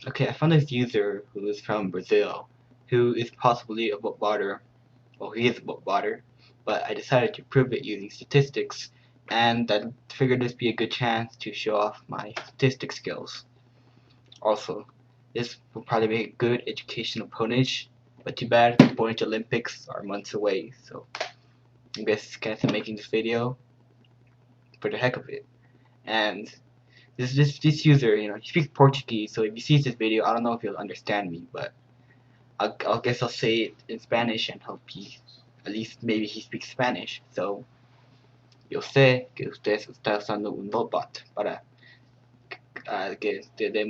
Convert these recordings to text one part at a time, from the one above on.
Okay, I found this user who is from Brazil, who is possibly a book botter. Well, he is a book botter, but I decided to prove it using statistics, and I figured this would be a good chance to show off my statistics skills. Also, this will probably be a good educational pwnage, but too bad the Pwnage Olympics are months away, so I guess I'm making this video for the heck of it. And this user, he speaks Portuguese, so if he sees this video, I don't know if he'll understand me, but I guess I'll say it in Spanish and hope at least maybe he speaks Spanish. So, yo sé que usted está usando un bot para que te dé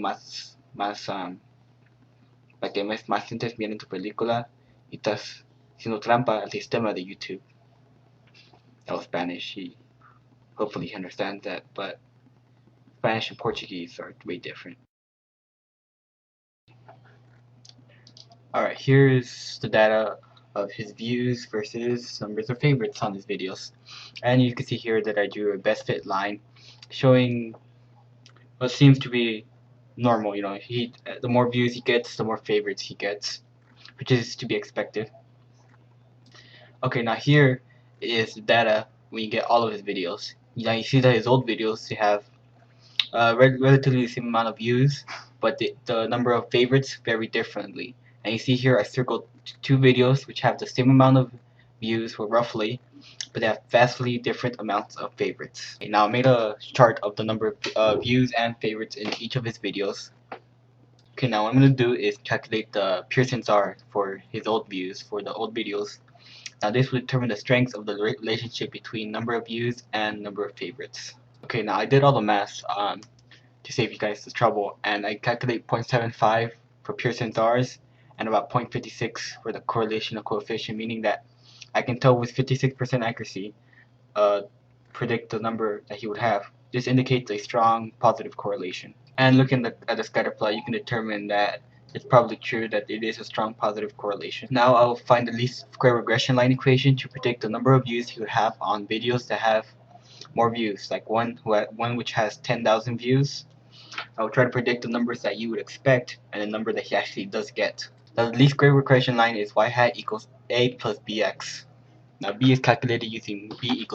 para que más gente viendo tu película y estás haciendo trampa al sistema de YouTube. That was Spanish. Hopefully he understands that, but Spanish and Portuguese are way different. Alright, here's the data of his views versus numbers of favorites on his videos. And you can see here that I drew a best fit line showing what seems to be normal. The more views he gets, the more favorites he gets, which is to be expected. Okay, now here is the data when you get all of his videos. Now you see that his old videos, they have relatively the same amount of views, but the number of favorites vary differently. And you see here I circled two videos which have the same amount of views, or roughly, but they have vastly different amounts of favorites. Okay, now I made a chart of the number of views and favorites in each of his videos. Okay, now what I'm going to do is calculate the Pearson's R for his old views, for the old videos. Now this will determine the strength of the relationship between number of views and number of favorites. Okay, now I did all the math to save you guys the trouble, and I calculate 0.75 for Pearson's R's and about 0.56 for the correlational coefficient, meaning that I can tell with 56% accuracy predict the number that he would have. This indicates a strong positive correlation. And looking at the scatter plot, you can determine that it's probably true that it is a strong positive correlation. Now I'll find the least square regression line equation to predict the number of views he would have on videos that have more views, like one which has 10,000 views. I will try to predict the numbers that you would expect and the number that he actually does get. Now the least square regression line is y hat equals a plus bx. Now b is calculated using b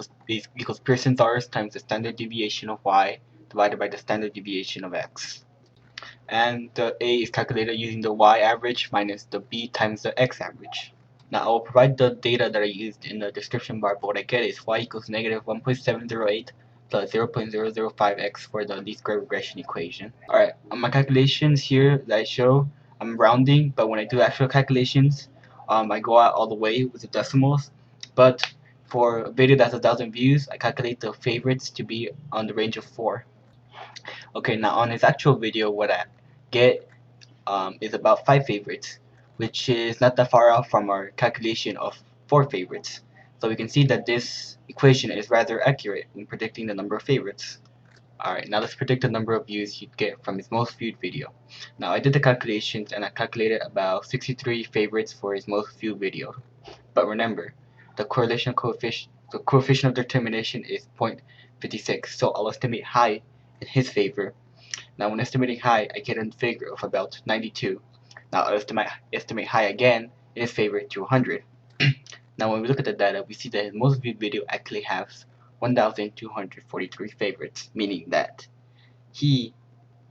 equals Pearson's R's times the standard deviation of y divided by the standard deviation of x. And the a is calculated using the y average minus the b times the x average. Now I will provide the data that I used in the description bar, but what I get is y equals negative 1.708 plus 0.005x for the least square regression equation. Alright, on my calculations here that I show, I'm rounding, but when I do actual calculations, I go out all the way with the decimals. But for a video that's 1,000 views, I calculate the favorites to be on the range of 4. Okay, now on his actual video, what I get is about 5 favorites, which is not that far off from our calculation of 4 favorites. So we can see that this equation is rather accurate when predicting the number of favorites. Alright, now let's predict the number of views you'd get from his most viewed video. Now I did the calculations and I calculated about 63 favorites for his most viewed video. But remember, the coefficient of determination is 0.56, so I'll estimate high in his favor. Now when estimating high, I get a figure of about 92. Now I'll estimate high again in his favor to 100. Now when we look at the data, we see that his most viewed video actually has 1,243 favorites, meaning that he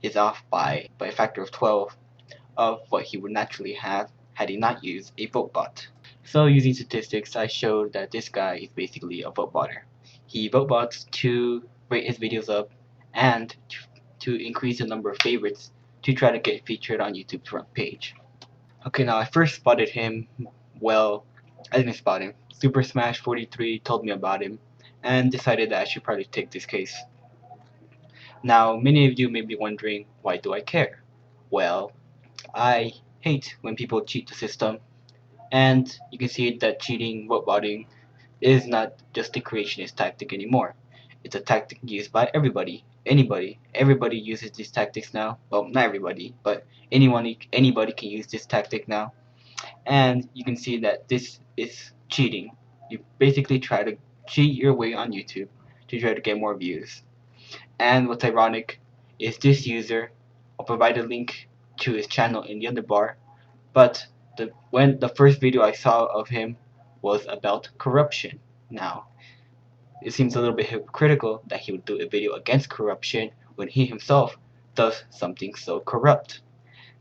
is off by a factor of 12 of what he would naturally have had he not used a vote bot. So using statistics, I showed that this guy is basically a vote botter. He vote bots to rate his videos up and to increase the number of favorites to try to get featured on YouTube's front page. Okay, now I first spotted him, well, I didn't spot him. Super Smash 43 told me about him and decided that I should probably take this case. Now, many of you may be wondering, why do I care? Well, I hate when people cheat the system, and you can see that cheating, vote botting, is not just a creationist tactic anymore. It's a tactic used by everybody, anybody. Everybody uses these tactics now. Well, not everybody, but anybody can use this tactic now. And you can see that this is cheating. You basically try to cheat your way on YouTube to try to get more views. And what's ironic is this user, I'll provide a link to his channel in the other bar, but when the first video I saw of him was about corruption. Now, it seems a little bit hypocritical that he would do a video against corruption when he himself does something so corrupt.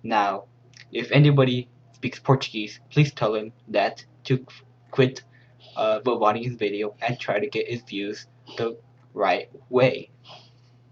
Now, if anybody speaks Portuguese, please tell him that to quit watching his video and try to get his views the right way.